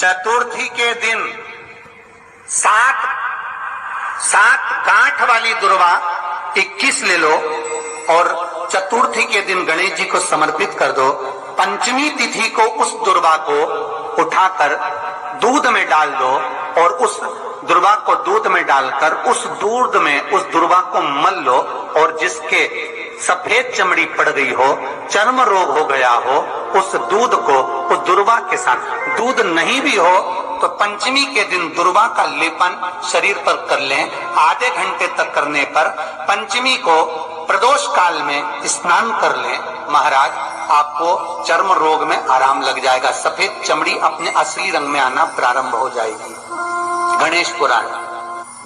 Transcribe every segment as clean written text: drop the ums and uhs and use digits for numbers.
चतुर्थी के दिन सात गांठ वाली दुर्वा 21 ले लो और चतुर्थी के दिन गणेश जी को समर्पित कर दो। पंचमी तिथि को उस दुर्वा को उठाकर दूध में डाल दो और उस दुर्वा को दूध में डालकर उस दूध में उस दुर्वा को मल लो और जिसके सफेद चमड़ी पड़ गई हो, चर्म रोग हो गया हो, उस दूध को उस दुर्वा के साथ, दूध नहीं भी हो तो पंचमी के दिन दुर्वा का लेपन शरीर पर कर लें। आधे घंटे तक करने पर पंचमी को प्रदोष काल में स्नान कर लें। महाराज, आपको चर्म रोग में आराम लग जाएगा, सफेद चमड़ी अपने असली रंग में आना प्रारंभ हो जाएगी। गणेश पुराण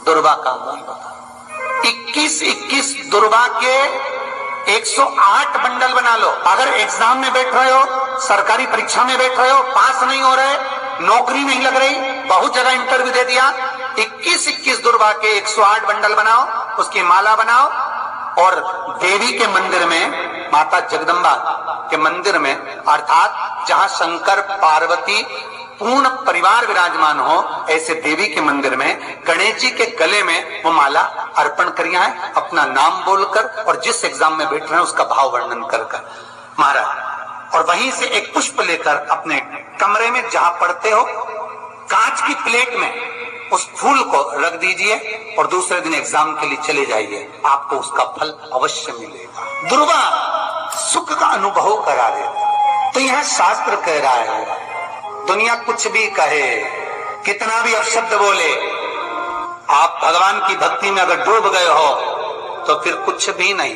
दुर्वा का मूल बता। 21 दुर्वा के 108 बंडल बना लो। अगर एग्जाम में बैठ रहे हो, सरकारी परीक्षा में बैठ रहे हो, पास नहीं हो रहे, नौकरी नहीं लग रही, बहुत जगह इंटरव्यू दे दिया, 21 दुर्वा के 108 बंडल बनाओ, उसकी माला बनाओ और देवी के मंदिर में, माता जगदम्बा के मंदिर में, अर्थात जहां शंकर पार्वती पूर्ण परिवार विराजमान हो, ऐसे देवी के मंदिर में गणेश जी के गले में वो माला अर्पण करिया है, अपना नाम बोलकर और जिस एग्जाम में बैठ रहे हैं उसका भाव वर्णन कर महाराज। और वहीं से एक पुष्प लेकर अपने कमरे में जहां पढ़ते हो, कांच की प्लेट में उस फूल को रख दीजिए और दूसरे दिन एग्जाम के लिए चले जाइए, आपको उसका फल अवश्य मिलेगा। दुर्वा सुख का अनुभव करा देता। तो यहां शास्त्र कह रहा है, दुनिया कुछ भी कहे, कितना भी अपशब्द बोले, आप भगवान की भक्ति में अगर डूब गए हो तो फिर कुछ भी नहीं।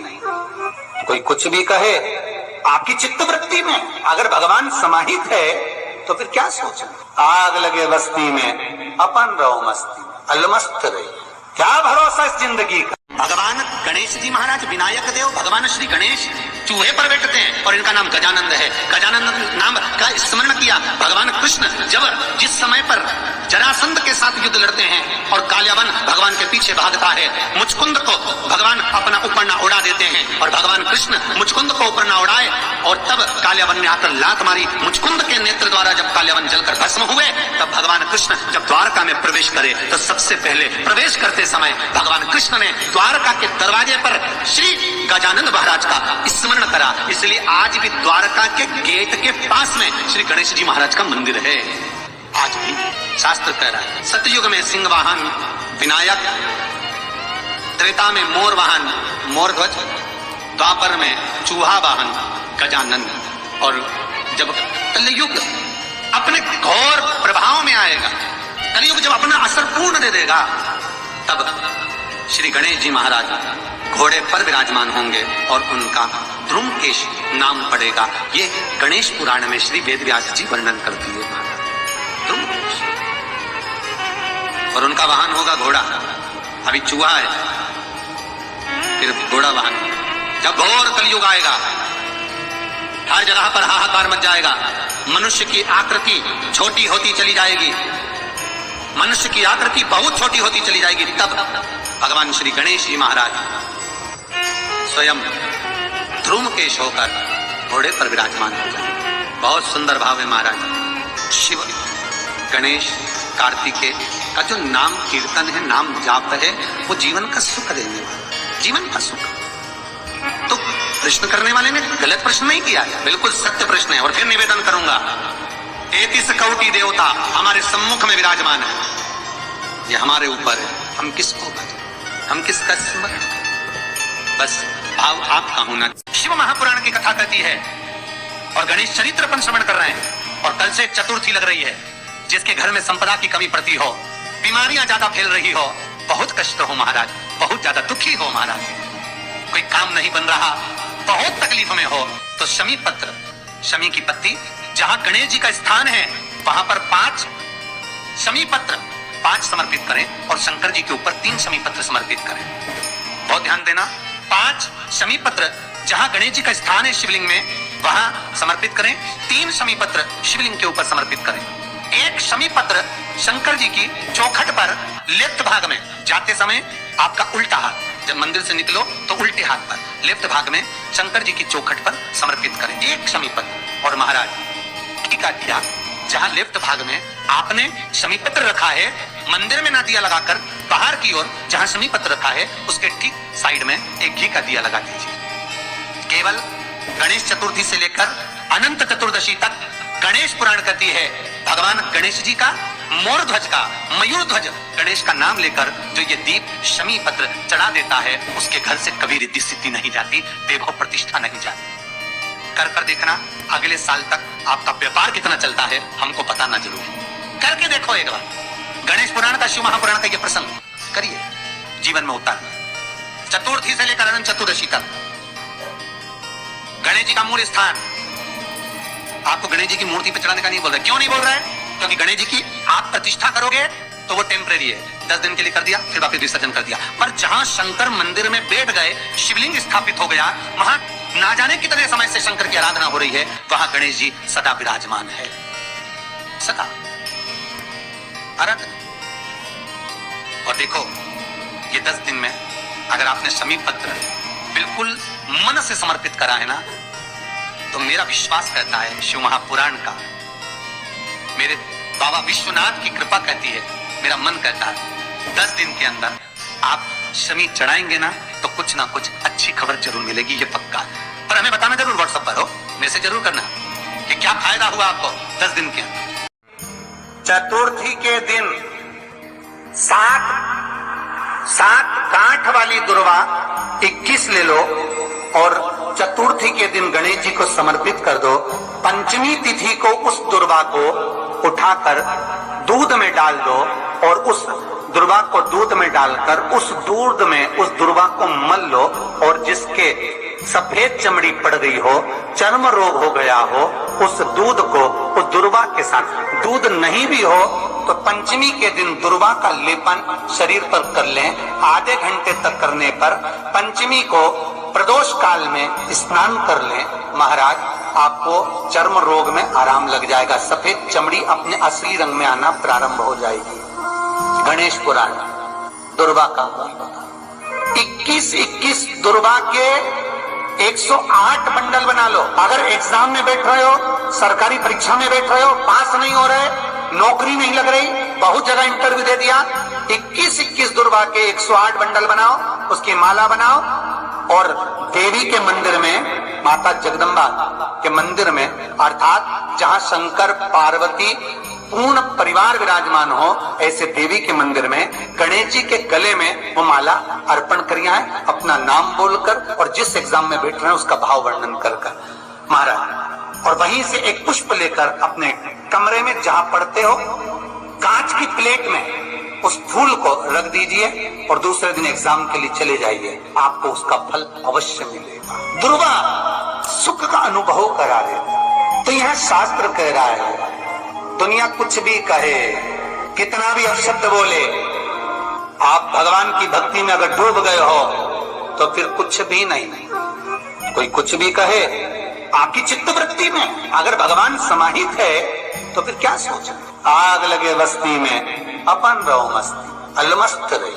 कोई कुछ भी कहे, आपकी चित्तवृत्ति में अगर भगवान समाहित है तो फिर क्या सोचें। आग लगे बस्ती में, अपन रहो मस्ती में, अलमस्त रहे, क्या भरोसा इस जिंदगी का। भगवान गणेश जी महाराज विनायक देव, भगवान श्री गणेश चूहे पर बैठते हैं और इनका नाम गजानंद है। गजानंद नाम का स्मरण किया भगवान कृष्ण जब जिस समय पर जरासंध के साथ युद्ध लड़ते हैं और काल्यावन भगवान के पीछे भागता है, मुचकुंद को भगवान अपना ऊपर ना उड़ा देते हैं और भगवान कृष्ण मुचकुंद को ऊपर ना उड़ाए और तब काल्यावन ने आकर लात मारी। मुचकुंद के नेत्र द्वारा जब काल्यावन जलकर भस्म हुए, तब भगवान कृष्ण जब द्वारका में प्रवेश करे तो सबसे पहले प्रवेश करते समय भगवान कृष्ण ने द्वारका के दरवाजे पर श्री गजानंद महाराज का स्मरण करा। इसलिए आज भी द्वारका के गेट के पास में श्री गणेश जी महाराज का मंदिर है। आज भी शास्त्र कह रहा है, सतयुग में सिंह वाहन विनायक, त्रेता में मोर वाहन मोरध्वज, द्वापर में चूहा वाहन गजानंद, और जब कलयुग अपने घोर प्रभाव में आएगा, कलयुग जब अपना असर पूर्ण दे देगा, तब श्री गणेश जी महाराज घोड़े पर विराजमान होंगे और उनका ध्रुमकेश नाम पड़ेगा। ये गणेश पुराण में श्री वेदव्यास जी वर्णन करती है महाराज, ध्रुमकेश। और उनका वाहन होगा घोड़ा। अभी चूहा है, फिर घोड़ा वाहन। जब घोर कलयुग आएगा, हर जगह पर हाहाकार मच जाएगा, मनुष्य की आकृति छोटी होती चली जाएगी, मनुष्य की आकृति बहुत छोटी होती चली जाएगी, तब भगवान श्री गणेश जी महाराज स्वयं ध्रुमकेश होकर घोड़े पर विराजमान हो जाए। बहुत सुंदर भाव है महाराज। शिव गणेश कार्तिकेय का जो नाम कीर्तन है, नाम जाप है, वो जीवन का सुख देने वाला, जीवन का सुख। तो प्रश्न करने वाले ने गलत प्रश्न नहीं किया है, बिल्कुल सत्य प्रश्न है। और फिर निवेदन करूंगा, 33 कौटि देवता हमारे सम्मुख में विराजमान है, ये हमारे ऊपर है, हम किसको भजें, हम किसका स्मरण, बस भाव आपका होना। शिव महापुराण की कथा कहती है और गणेश चरित्र पर श्रवण कर रहे हैं, और कल से चतुर्थी लग रही है। जिसके घर में संपदा की कमी पड़ती हो, बीमारियां ज्यादा फैल रही हो, बहुत कष्ट हो महाराज, बहुत ज्यादा दुखी हो महाराज, कोई काम नहीं बन रहा, बहुत तकलीफ में हो, तो शमी पत्र, शमी की पत्ती, जहां गणेश जी का स्थान है वहां पर 5 शमी पत्र 5 समर्पित करें और शंकर जी के ऊपर 3 शमी पत्र समर्पित करें। बहुत ध्यान देना, 5 शमी पत्र जहां गणेश जी का स्थान है शिवलिंग में, वहां समर्पित करें। 3 शमी पत्र शिवलिंग के ऊपर समर्पित करें। 1 शमी पत्र शंकर जी की चौखट पर लेफ्ट भाग में, जाते समय आपका उल्टा हाथ, जब मंदिर से निकलो तो उल्टे हाथ पर लेफ्ट भाग में शंकर जी की चौखट पर समर्पित करें 1 शमी पत्र। और महाराज टीका किया, जहां लेफ्ट भाग में आपने शमी पत्र रखा है, मंदिर में ना दिया लगाकर बाहर की ओर जहां शमी पत्र रखा है उसके ठीक साइड में एक घी का दिया लगा दीजिए। केवल गणेश चतुर्थी से लेकर अनंत चतुर्दशी तक गणेश पुराण कहती है भगवान गणेश जी का मोर ध्वज का मयूर ध्वज गणेश का नाम लेकर जो ये दीप शमी पत्र चढ़ा देता है उसके घर से कभी रिद्धि सिद्धि नहीं जाती, वैभव प्रतिष्ठा नहीं जाती। कर कर देखना अगले साल तक आपका व्यापार कितना चलता है हमको बताना जरूर। करके देखो एक बार, गणेश पुराण का शिव महापुराण का ये प्रसंग करिए, जीवन में उतारिए। चतुर्थी से लेकर अनंत चतुर्दशी तक गणेश जी का मूल स्थान, आपको गणेश जी की मूर्ति पे चढ़ाने का नहीं बोल रहा है। क्यों नहीं बोल रहा है? क्योंकि गणेश जी की आप प्रतिष्ठा करोगे तो वो टेम्परेरी है, 10 दिन के लिए कर दिया फिर वापस विसर्जन कर दिया। पर जहां शंकर मंदिर में बैठ गए, शिवलिंग स्थापित हो गया, वहां ना जाने कितने समय से शंकर की आराधना हो रही है, वहां गणेश जी सदा विराजमान है, सदा आराधना। और देखो ये 10 दिन में अगर आपने शमी पत्र बिल्कुल मन से समर्पित करा है ना, तो मेरा विश्वास कहता है शिव महापुराण का, मेरे बाबा विश्वनाथ की कृपा कहती है, मेरा मन कहता है 10 दिन के अंदर आप शमी चढ़ाएंगे ना तो कुछ ना कुछ अच्छी खबर जरूर मिलेगी, ये पक्का। पर हमें बताना जरूर, व्हाट्सएप पर हो, मैसेज जरूर करना कि क्या फायदा हुआ आपको 10 दिन के अंदर। चतुर्थी के दिन 7 गांठ वाली दुर्वा 21 ले लो और चतुर्थी के दिन गणेश जी को समर्पित कर दो। पंचमी तिथि को उस दुर्वा को उठाकर दूध में डाल दो और उस दुर्वा को दूध में डालकर उस दूध में उस दुर्वा को मल लो, और जिसके सफेद चमड़ी पड़ गई हो, चर्म रोग हो गया हो, उस दूध को उस दुर्वा के साथ, दूध नहीं भी हो तो पंचमी के दिन दुर्वा का लेपन शरीर पर कर लें। आधे घंटे तक करने पर पंचमी को प्रदोष काल में स्नान कर लें, महाराज आपको चर्म रोग में आराम लग जाएगा, सफेद चमड़ी अपने असली रंग में आना प्रारंभ हो जाएगी। गणेश पुराण दुर्वा का 21 दुर्वा के 108 बंडल बना लो। अगर एग्जाम में बैठ रहे हो, सरकारी परीक्षा में बैठ रहे हो, पास नहीं हो रहे, नौकरी नहीं लग रही, बहुत जगह इंटरव्यू दे दिया, 21 दुर्वा के 108 बंडल बनाओ, उसकी माला बनाओ और देवी के मंदिर में, माता जगदम्बा के मंदिर में, अर्थात जहां शंकर पार्वती पूर्ण परिवार विराजमान हो, ऐसे देवी के मंदिर में गणेश जी के गले में वो माला अर्पण करिए है, अपना नाम बोलकर और जिस एग्जाम में बैठ रहे हैं उसका भाव वर्णन कर महाराज, और वहीं से एक पुष्प लेकर अपने कमरे में जहां पढ़ते हो कांच की प्लेट में उस फूल को रख दीजिए और दूसरे दिन एग्जाम के लिए चले जाइए, आपको उसका फल अवश्य मिलेगा। दुर्वा सुख का अनुभव करा देता। तो यह शास्त्र कह रहा है, दुनिया कुछ भी कहे, कितना भी अपशब्द बोले, आप भगवान की भक्ति में अगर डूब गए हो तो फिर कुछ भी नहीं। कोई कुछ भी कहे, आपकी चित्तवृत्ति में अगर भगवान समाहित है तो फिर क्या सोच, आग लगे बस्ती में अपन रहो मस्ती, अलमस्त रही,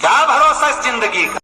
क्या भरोसा इस जिंदगी का।